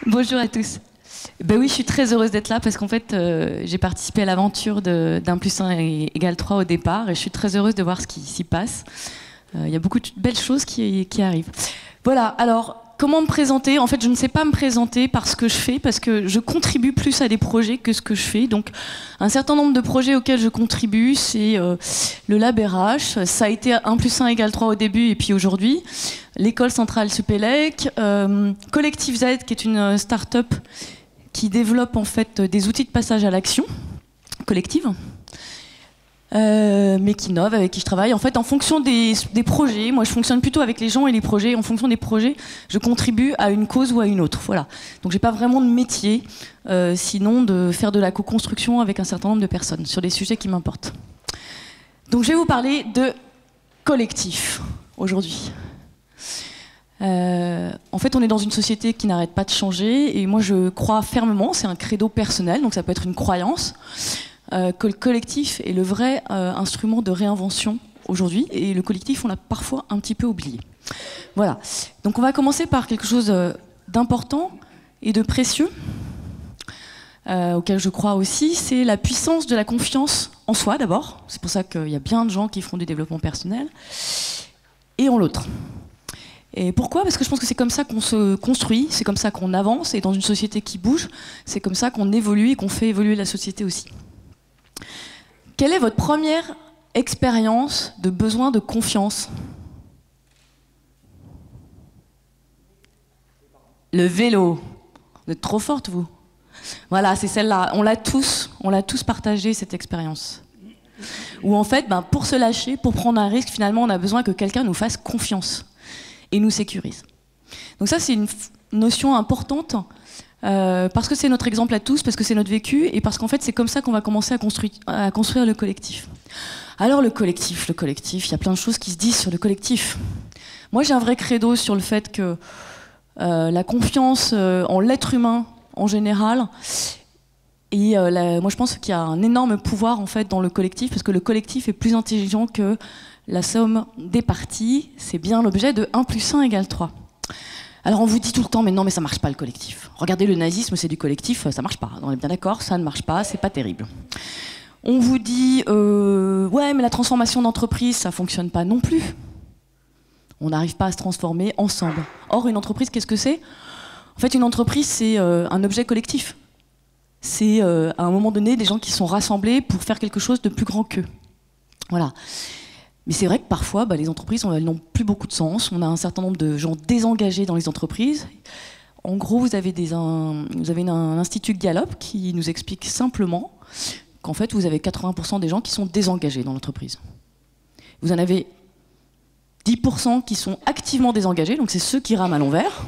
Bonjour à tous. Ben oui, je suis très heureuse d'être là parce qu'en fait, j'ai participé à l'aventure d'un plus 1 égale 3 au départ et je suis très heureuse de voir ce qui s'y passe. Il y a beaucoup de belles choses qui arrivent. Voilà, alors, comment me présenter? En fait, je ne sais pas me présenter par ce que je fais parce que je contribue plus à des projets que ce que je fais. Donc, un certain nombre de projets auxquels je contribue, c'est le Lab RH. Ça a été 1 plus 1 égale 3 au début et puis aujourd'hui. L'école centrale Supélec, Collectif Z, qui est une start-up qui développe en fait des outils de passage à l'action collective, mais qui innove, avec qui je travaille. En fait, en fonction des projets, moi je fonctionne plutôt avec les gens et les projets. En fonction des projets, je contribue à une cause ou à une autre. Voilà. Donc j'ai pas vraiment de métier, sinon de faire de la co-construction avec un certain nombre de personnes sur des sujets qui m'importent. Donc je vais vous parler de collectif aujourd'hui. En fait, on est dans une société qui n'arrête pas de changer et moi je crois fermement, c'est un credo personnel, donc ça peut être une croyance, que le collectif est le vrai instrument de réinvention aujourd'hui et le collectif on l'a parfois un petit peu oublié. Voilà, donc on va commencer par quelque chose d'important et de précieux, auquel je crois aussi, c'est la puissance de la confiance en soi d'abord, c'est pour ça qu'il y a bien de gens qui font du développement personnel, et en l'autre. Et pourquoi? Parce que je pense que c'est comme ça qu'on se construit, c'est comme ça qu'on avance, et dans une société qui bouge, c'est comme ça qu'on évolue et qu'on fait évoluer la société aussi. Quelle est votre première expérience de besoin de confiance? Le vélo. Vous êtes trop forte, vous. Voilà, c'est celle-là. On l'a tous partagé, cette expérience. Où en fait, pour se lâcher, pour prendre un risque, finalement, on a besoin que quelqu'un nous fasse confiance et nous sécurise. Donc ça, c'est une notion importante parce que c'est notre exemple à tous, parce que c'est notre vécu et parce qu'en fait, c'est comme ça qu'on va commencer à construire le collectif. Alors le collectif, il y a plein de choses qui se disent sur le collectif. Moi, j'ai un vrai credo sur le fait que la confiance en l'être humain en général, et moi je pense qu'il y a un énorme pouvoir en fait dans le collectif, parce que le collectif est plus intelligent que la somme des parties, c'est bien l'objet de 1 plus 1 égale 3. Alors on vous dit tout le temps, mais non, mais ça marche pas le collectif. Regardez, le nazisme, c'est du collectif, ça marche pas. On est bien d'accord, ça ne marche pas, c'est pas terrible. On vous dit, ouais, mais la transformation d'entreprise, ça fonctionne pas non plus. On n'arrive pas à se transformer ensemble. Or, une entreprise, qu'est-ce que c'est? En fait, une entreprise, c'est un objet collectif. C'est à un moment donné des gens qui sont rassemblés pour faire quelque chose de plus grand qu'eux. Voilà. Mais c'est vrai que parfois, les entreprises elles n'ont plus beaucoup de sens. On a un certain nombre de gens désengagés dans les entreprises. En gros, vous avez un institut Gallup qui nous explique simplement qu'en fait, vous avez 80% des gens qui sont désengagés dans l'entreprise. Vous en avez 10% qui sont activement désengagés, donc c'est ceux qui rament à l'envers.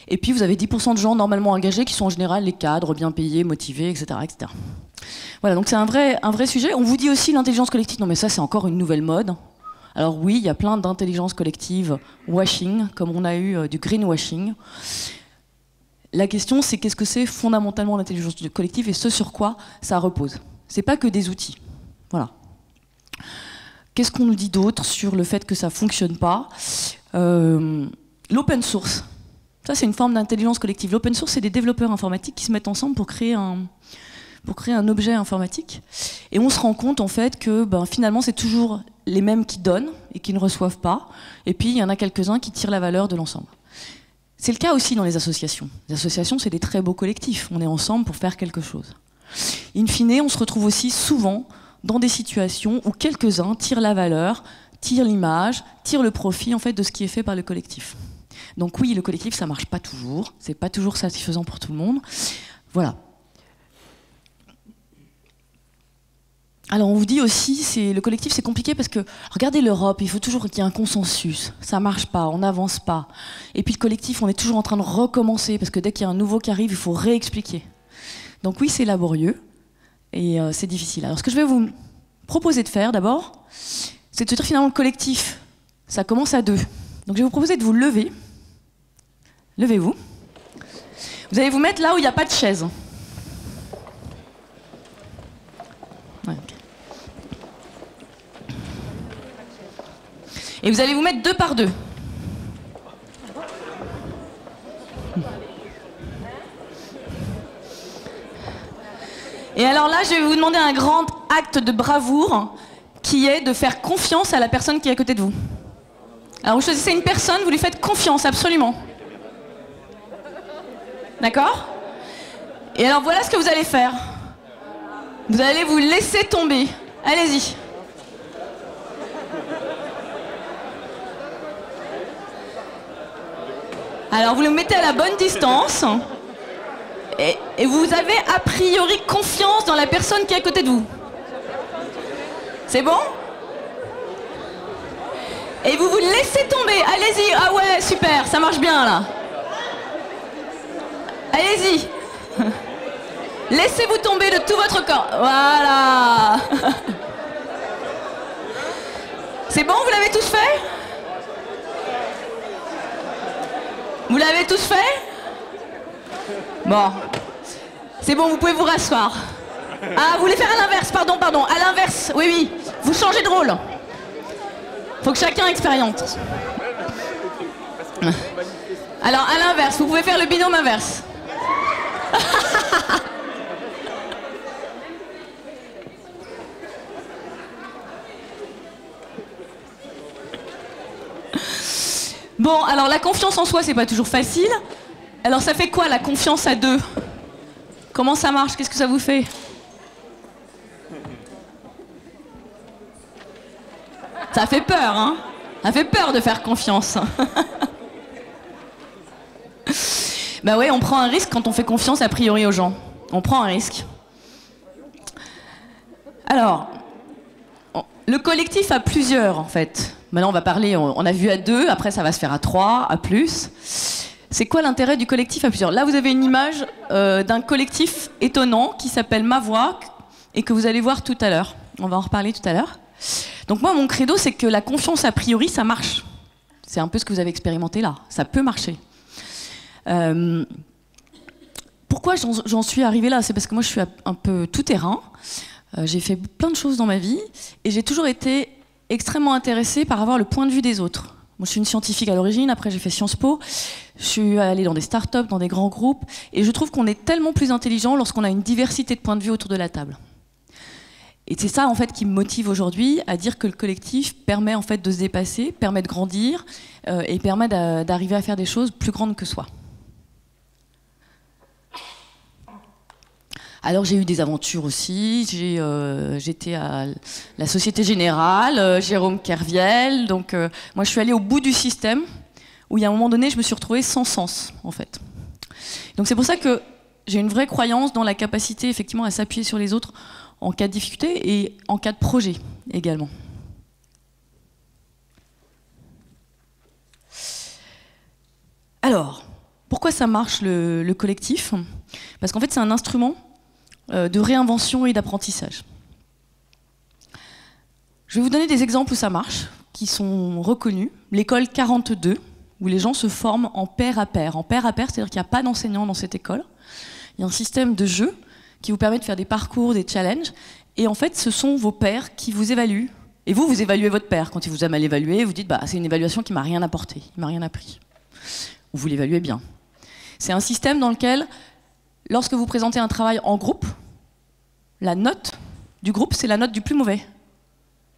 Et puis vous avez 10% de gens normalement engagés qui sont en général les cadres, bien payés, motivés, etc. etc. Voilà, donc c'est un vrai sujet. On vous dit aussi l'intelligence collective. Non mais ça c'est encore une nouvelle mode. Alors oui, il y a plein d'intelligence collective washing, comme on a eu du greenwashing. La question c'est qu'est-ce que c'est fondamentalement l'intelligence collective et ce sur quoi ça repose. C'est pas que des outils. Voilà. Qu'est-ce qu'on nous dit d'autre sur le fait que ça fonctionne pas? L'open source. Ça, c'est une forme d'intelligence collective. L'open source, c'est des développeurs informatiques qui se mettent ensemble pour créer un objet informatique. Et on se rend compte, en fait, que finalement, c'est toujours les mêmes qui donnent et qui ne reçoivent pas. Et puis, il y en a quelques-uns qui tirent la valeur de l'ensemble. C'est le cas aussi dans les associations. Les associations, c'est des très beaux collectifs. On est ensemble pour faire quelque chose. In fine, on se retrouve aussi souvent dans des situations où quelques-uns tirent la valeur, tirent l'image, tirent le profit, en fait, de ce qui est fait par le collectif. Donc oui, le collectif, ça marche pas toujours. C'est pas toujours satisfaisant pour tout le monde. Voilà. Alors on vous dit aussi, le collectif, c'est compliqué parce que, regardez l'Europe, il faut toujours qu'il y ait un consensus. Ça marche pas, on n'avance pas. Et puis le collectif, on est toujours en train de recommencer parce que dès qu'il y a un nouveau qui arrive, il faut réexpliquer. Donc oui, c'est laborieux et c'est difficile. Alors ce que je vais vous proposer de faire d'abord, c'est de se dire finalement le collectif, ça commence à 2. Donc je vais vous proposer de vous lever. Levez-vous. Vous allez vous mettre là où il n'y a pas de chaise. Ouais, okay. Et vous allez vous mettre 2 par 2. Et alors là, je vais vous demander un grand acte de bravoure qui est de faire confiance à la personne qui est à côté de vous. Alors vous choisissez une personne, vous lui faites confiance, absolument. D'accord? Et alors voilà ce que vous allez faire. Vous allez vous laisser tomber. Allez-y. Alors vous le mettez à la bonne distance. Et vous avez a priori confiance dans la personne qui est à côté de vous. C'est bon? Et vous vous laissez tomber. Allez-y. Ah ouais, super, ça marche bien là. Allez-y. Laissez-vous tomber de tout votre corps. Voilà. C'est bon, vous l'avez tous fait? Vous l'avez tous fait? Bon. C'est bon, vous pouvez vous rasseoir. Ah, vous voulez faire à l'inverse, pardon. À l'inverse, oui. Vous changez de rôle. Faut que chacun expérimente. Alors, à l'inverse, vous pouvez faire le binôme inverse. Bon, alors la confiance en soi, c'est pas toujours facile. Alors ça fait quoi la confiance à deux? Comment ça marche? Qu'est-ce que ça vous fait? Ça fait peur, hein? Ça fait peur de faire confiance. Bah ouais, on prend un risque quand on fait confiance a priori aux gens. On prend un risque. Alors, le collectif a plusieurs en fait. Maintenant on va parler, on a vu à 2, après ça va se faire à 3, à plus. C'est quoi l'intérêt du collectif à plusieurs? Là vous avez une image d'un collectif étonnant qui s'appelle Ma Voix et que vous allez voir tout à l'heure. On va en reparler tout à l'heure. Donc moi mon credo c'est que la confiance a priori ça marche. C'est un peu ce que vous avez expérimenté là, ça peut marcher. Pourquoi j'en suis arrivée là? C'est parce que moi je suis un peu tout terrain. J'ai fait plein de choses dans ma vie et j'ai toujours été extrêmement intéressée par avoir le point de vue des autres. Moi, je suis une scientifique à l'origine, après j'ai fait Sciences Po, je suis allée dans des startups, dans des grands groupes, et je trouve qu'on est tellement plus intelligent lorsqu'on a une diversité de points de vue autour de la table. Et c'est ça en fait qui me motive aujourd'hui à dire que le collectif permet en fait de se dépasser, permet de grandir et permet d'arriver à faire des choses plus grandes que soi. Alors j'ai eu des aventures aussi, j'étais à la Société Générale, Jérôme Kerviel, donc moi je suis allée au bout du système, où il y a un moment donné je me suis retrouvée sans sens en fait. Donc c'est pour ça que j'ai une vraie croyance dans la capacité effectivement à s'appuyer sur les autres en cas de difficulté et en cas de projet également. Alors, pourquoi ça marche le collectif? Parce qu'en fait c'est un instrument de réinvention et d'apprentissage. Je vais vous donner des exemples où ça marche, qui sont reconnus. L'école 42, où les gens se forment en pair à pair. En pair à pair, c'est-à-dire qu'il n'y a pas d'enseignants dans cette école. Il y a un système de jeu qui vous permet de faire des parcours, des challenges. Et en fait, ce sont vos pairs qui vous évaluent. Et vous évaluez votre pair. Quand il vous a mal évalué, vous dites bah, c'est une évaluation qui ne m'a rien apporté, il ne m'a rien appris. Ou vous l'évaluez bien. C'est un système dans lequel lorsque vous présentez un travail en groupe, la note du groupe, c'est la note du plus mauvais.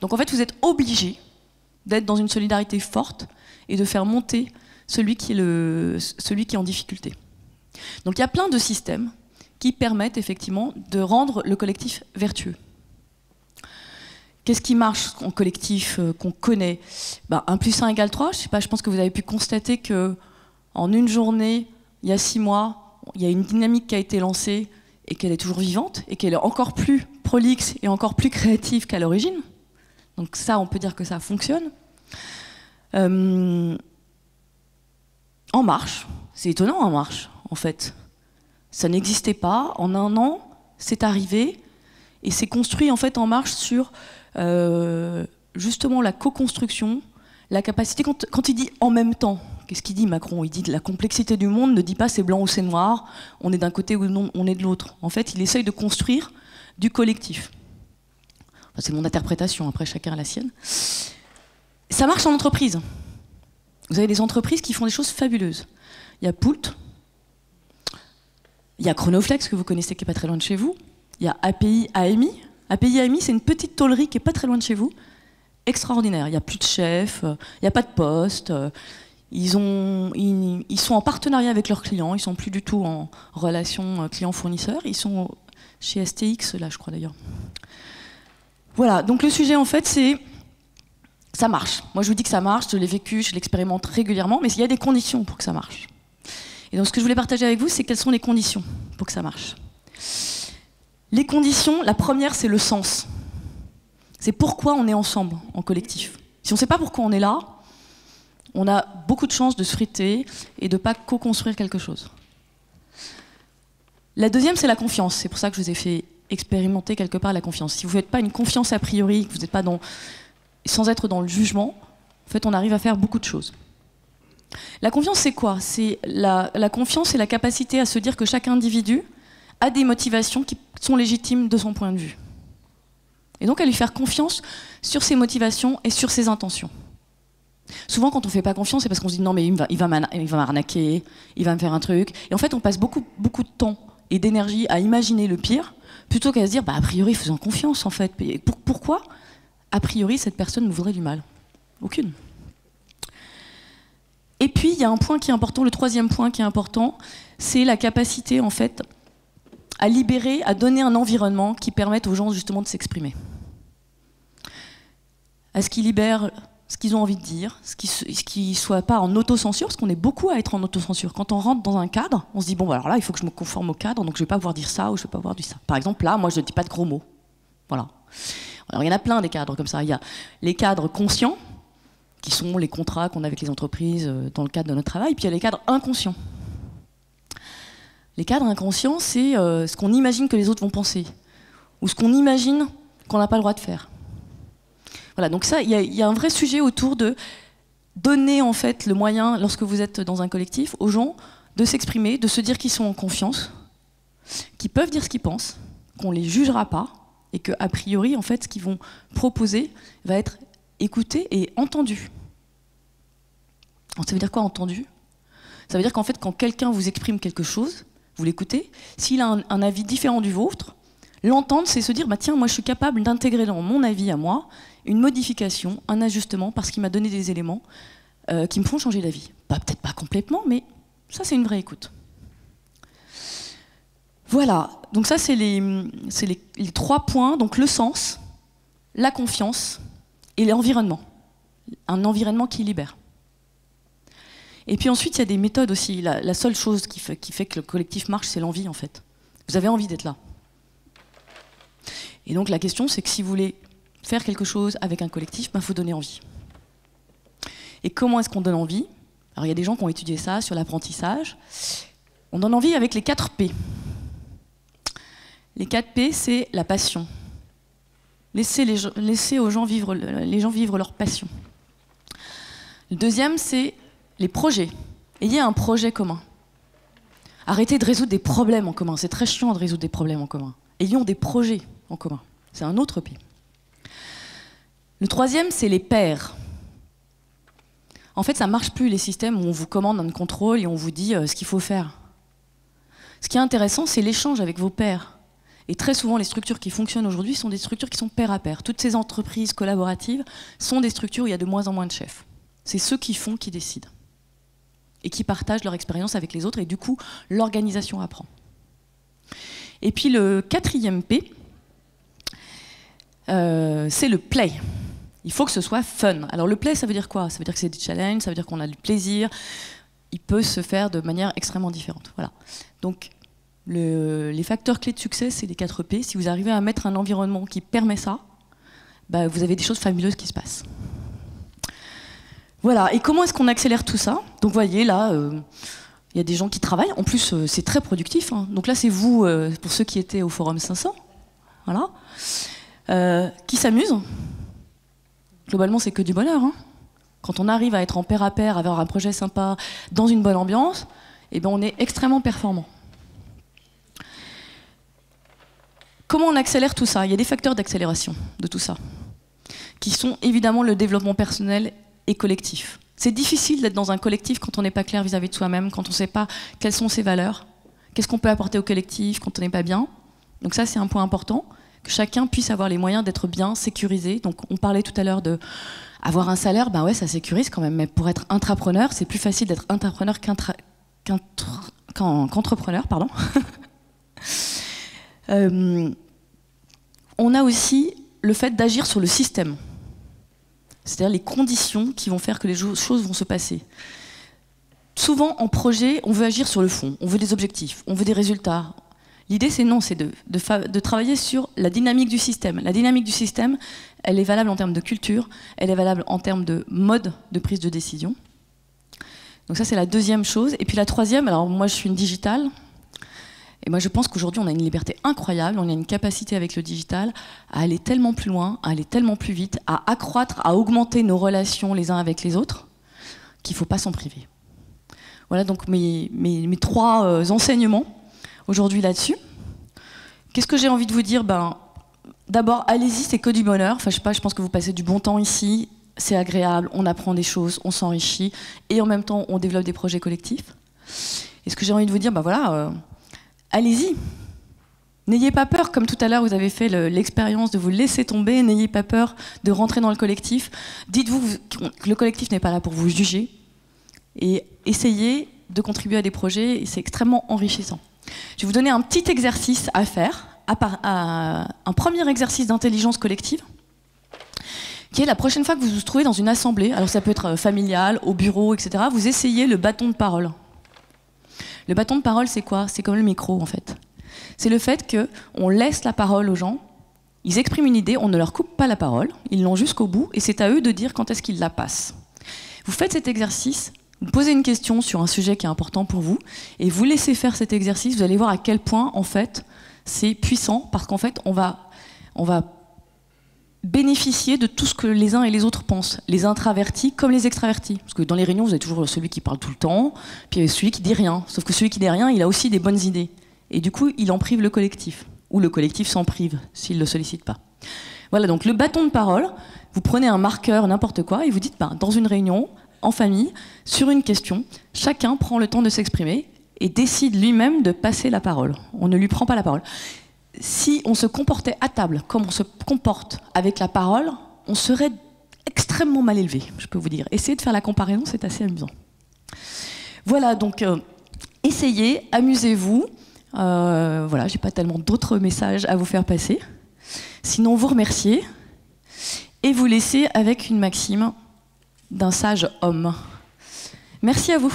Donc en fait, vous êtes obligé d'être dans une solidarité forte et de faire monter celui qui est en difficulté. Donc il y a plein de systèmes qui permettent effectivement de rendre le collectif vertueux. Qu'est-ce qui marche en collectif qu'on connaît? 1 + 1 = 3. Je pense que vous avez pu constater qu'en une journée, il y a 6 mois, il y a une dynamique qui a été lancée et qu'elle est toujours vivante et qu'elle est encore plus prolixe et encore plus créative qu'à l'origine. Donc ça, on peut dire que ça fonctionne. En marche, c'est étonnant En marche, en fait. Ça n'existait pas. En 1 an, c'est arrivé et c'est construit en fait En marche sur justement la co-construction, la capacité, quand il dit en même temps, qu'est-ce qu'il dit Macron? Il dit que la complexité du monde ne dit pas c'est blanc ou c'est noir, on est d'un côté ou non, on est de l'autre. En fait, il essaye de construire du collectif. Enfin, c'est mon interprétation, après chacun a la sienne. Ça marche en entreprise. Vous avez des entreprises qui font des choses fabuleuses. Il y a Poult, il y a Chronoflex, que vous connaissez, qui n'est pas très loin de chez vous, Il y a API AMI. API AMI, c'est une petite tôlerie qui n'est pas très loin de chez vous. Extraordinaire. Il n'y a plus de chef, il n'y a pas de poste. Ils sont en partenariat avec leurs clients. Ils ne sont plus du tout en relation client-fournisseur. Ils sont chez STX, là, je crois d'ailleurs. Voilà. Donc le sujet, en fait, c'est... Ça marche. Moi, je vous dis que ça marche. Je l'ai vécu, je l'expérimente régulièrement. Mais il y a des conditions pour que ça marche. Et donc, ce que je voulais partager avec vous, c'est quelles sont les conditions pour que ça marche. Les conditions, la première, c'est le sens. C'est pourquoi on est ensemble, en collectif. Si on ne sait pas pourquoi on est là, on a beaucoup de chances de se friter et de ne pas co-construire quelque chose. La deuxième, c'est la confiance. C'est pour ça que je vous ai fait expérimenter quelque part la confiance. Si vous ne faites pas une confiance a priori, que vous n'êtes pas sans être dans le jugement, en fait, on arrive à faire beaucoup de choses. La confiance, c'est quoi? C'est la confiance, c'est la capacité à se dire que chaque individu a des motivations qui sont légitimes de son point de vue. Et donc à lui faire confiance sur ses motivations et sur ses intentions. Souvent, quand on ne fait pas confiance, c'est parce qu'on se dit non, mais il va m'arnaquer, il va me faire un truc. Et en fait, on passe beaucoup de temps et d'énergie à imaginer le pire, plutôt qu'à se dire, a priori, faisons confiance, en fait. Pourquoi, a priori, cette personne nous voudrait du mal? Aucune. Et puis, il y a un point qui est important, le troisième point qui est important, c'est la capacité, en fait, à libérer, à donner un environnement qui permette aux gens, justement, de s'exprimer. À ce qu'ils libèrent ce qu'ils ont envie de dire, ce qui ne soit pas en autocensure, parce qu'on est beaucoup à être en autocensure. Quand on rentre dans un cadre, on se dit, bon, alors là, il faut que je me conforme au cadre, donc je ne vais pas pouvoir dire ça ou je ne vais pas pouvoir dire ça. Par exemple, là, moi, je ne dis pas de gros mots. Voilà. Alors, il y en a plein des cadres comme ça. Il y a les cadres conscients, qui sont les contrats qu'on a avec les entreprises dans le cadre de notre travail, puis il y a les cadres inconscients. Les cadres inconscients, c'est ce qu'on imagine que les autres vont penser, ou ce qu'on imagine qu'on n'a pas le droit de faire. Voilà, donc ça, il y a un vrai sujet autour de donner en fait le moyen, lorsque vous êtes dans un collectif, aux gens de s'exprimer, de se dire qu'ils sont en confiance, qu'ils peuvent dire ce qu'ils pensent, qu'on les jugera pas, et que a priori, en fait, ce qu'ils vont proposer va être écouté et entendu. Alors, ça veut dire quoi, entendu? Ça veut dire qu'en fait, quand quelqu'un vous exprime quelque chose, vous l'écoutez, s'il a un avis différent du vôtre, l'entendre, c'est se dire, tiens, moi je suis capable d'intégrer dans mon avis à moi une modification, un ajustement, parce qu'il m'a donné des éléments qui me font changer d'avis. Peut-être pas complètement, mais ça c'est une vraie écoute. Voilà, donc ça c'est les 3 points, donc le sens, la confiance et l'environnement. Un environnement qui libère. Et puis ensuite il y a des méthodes aussi. La seule chose qui fait que le collectif marche, c'est l'envie en fait. Vous avez envie d'être là. Et donc la question, c'est que si vous voulez faire quelque chose avec un collectif, il faut donner envie. Et comment est-ce qu'on donne envie? Alors il y a des gens qui ont étudié ça sur l'apprentissage. On donne envie avec les 4 P. Les 4 P, c'est la passion. Laissez aux gens vivre, les gens vivre leur passion. Le deuxième, c'est les projets. Ayez un projet commun. Arrêtez de résoudre des problèmes en commun. C'est très chiant de résoudre des problèmes en commun. Ayons des projets en commun. C'est un autre P. Le troisième, c'est les pairs. En fait, ça ne marche plus, les systèmes où on vous commande un contrôle et on vous dit ce qu'il faut faire. Ce qui est intéressant, c'est l'échange avec vos pairs. Et très souvent, les structures qui fonctionnent aujourd'hui sont des structures qui sont pair à pair. Toutes ces entreprises collaboratives sont des structures où il y a de moins en moins de chefs. C'est ceux qui font qui décident. Et qui partagent leur expérience avec les autres, et du coup, l'organisation apprend. Et puis le 4e P, c'est le play. Il faut que ce soit fun. Alors le play, ça veut dire quoi? Ça veut dire que c'est des challenges, ça veut dire qu'on a du plaisir. Il peut se faire de manière extrêmement différente. Voilà. Donc les facteurs clés de succès, c'est les 4 P. Si vous arrivez à mettre un environnement qui permet ça, vous avez des choses fabuleuses qui se passent. Voilà. Et comment est-ce qu'on accélère tout ça? Donc vous voyez là, il y a des gens qui travaillent. En plus, c'est très productif. Hein. Donc là, c'est vous, pour ceux qui étaient au Forum 500, voilà, qui s'amusent. Globalement, c'est que du bonheur. Hein. Quand on arrive à être en pair à pair, à avoir un projet sympa, dans une bonne ambiance, on est extrêmement performant. Comment on accélère tout ça? Il y a des facteurs d'accélération de tout ça, qui sont évidemment le développement personnel et collectif. C'est difficile d'être dans un collectif quand on n'est pas clair vis-à-vis de soi-même, quand on ne sait pas quelles sont ses valeurs, qu'est-ce qu'on peut apporter au collectif quand on n'est pas bien. Donc ça, c'est un point important, que chacun puisse avoir les moyens d'être bien sécurisé. Donc on parlait tout à l'heure de avoir un salaire, ben ouais, ça sécurise quand même, mais pour être intrapreneur, c'est plus facile d'être intrapreneur qu'entrepreneur, pardon. On a aussi le fait d'agir sur le système, c'est-à-dire les conditions qui vont faire que les choses vont se passer. Souvent, en projet, on veut agir sur le fond, on veut des objectifs, on veut des résultats. L'idée, c'est non, c'est de travailler sur la dynamique du système. La dynamique du système, elle est valable en termes de culture, elle est valable en termes de mode de prise de décision. Donc ça, c'est la deuxième chose. Et puis la troisième, alors moi, je suis une digitale, et moi, je pense qu'aujourd'hui, on a une liberté incroyable, on a une capacité avec le digital à aller tellement plus loin, à aller tellement plus vite, à accroître, à augmenter nos relations les uns avec les autres, qu'il ne faut pas s'en priver. Voilà donc mes 3 enseignements aujourd'hui là-dessus. Qu'est-ce que j'ai envie de vous dire? D'abord, allez-y, c'est que du bonheur. Enfin, je sais pas, je pense que vous passez du bon temps ici, c'est agréable, on apprend des choses, on s'enrichit, et en même temps, on développe des projets collectifs. Et ce que j'ai envie de vous dire, allez-y. N'ayez pas peur, comme tout à l'heure vous avez fait l'expérience de vous laisser tomber, n'ayez pas peur de rentrer dans le collectif. Dites-vous que le collectif n'est pas là pour vous juger, et essayez de contribuer à des projets, et c'est extrêmement enrichissant. Je vais vous donner un petit exercice à faire, un premier exercice d'intelligence collective, qui est la prochaine fois que vous vous trouvez dans une assemblée, alors ça peut être familial, au bureau, etc., vous essayez le bâton de parole. Le bâton de parole, c'est quoi? C'est comme le micro, en fait. C'est le fait qu'on laisse la parole aux gens, ils expriment une idée, on ne leur coupe pas la parole, ils l'ont jusqu'au bout, et c'est à eux de dire quand est-ce qu'ils la passent. Vous faites cet exercice, vous posez une question sur un sujet qui est important pour vous, et vous laissez faire cet exercice, vous allez voir à quel point, en fait, c'est puissant, parce qu'en fait, on va bénéficier de tout ce que les uns et les autres pensent, les introvertis comme les extravertis. Parce que dans les réunions, vous avez toujours celui qui parle tout le temps, puis celui qui dit rien. Sauf que celui qui dit rien, il a aussi des bonnes idées. Et du coup, il en prive le collectif. Ou le collectif s'en prive, s'il ne le sollicite pas. Voilà, donc le bâton de parole, vous prenez un marqueur, n'importe quoi, et vous dites, dans une réunion, en famille, sur une question, chacun prend le temps de s'exprimer et décide lui-même de passer la parole. On ne lui prend pas la parole. Si on se comportait à table comme on se comporte avec la parole, on serait extrêmement mal élevé, je peux vous dire. Essayez de faire la comparaison, c'est assez amusant. Voilà, donc essayez, amusez-vous. Voilà, j'ai pas tellement d'autres messages à vous faire passer. Sinon, vous remerciez et vous laissez avec une maxime d'un sage homme. Merci à vous.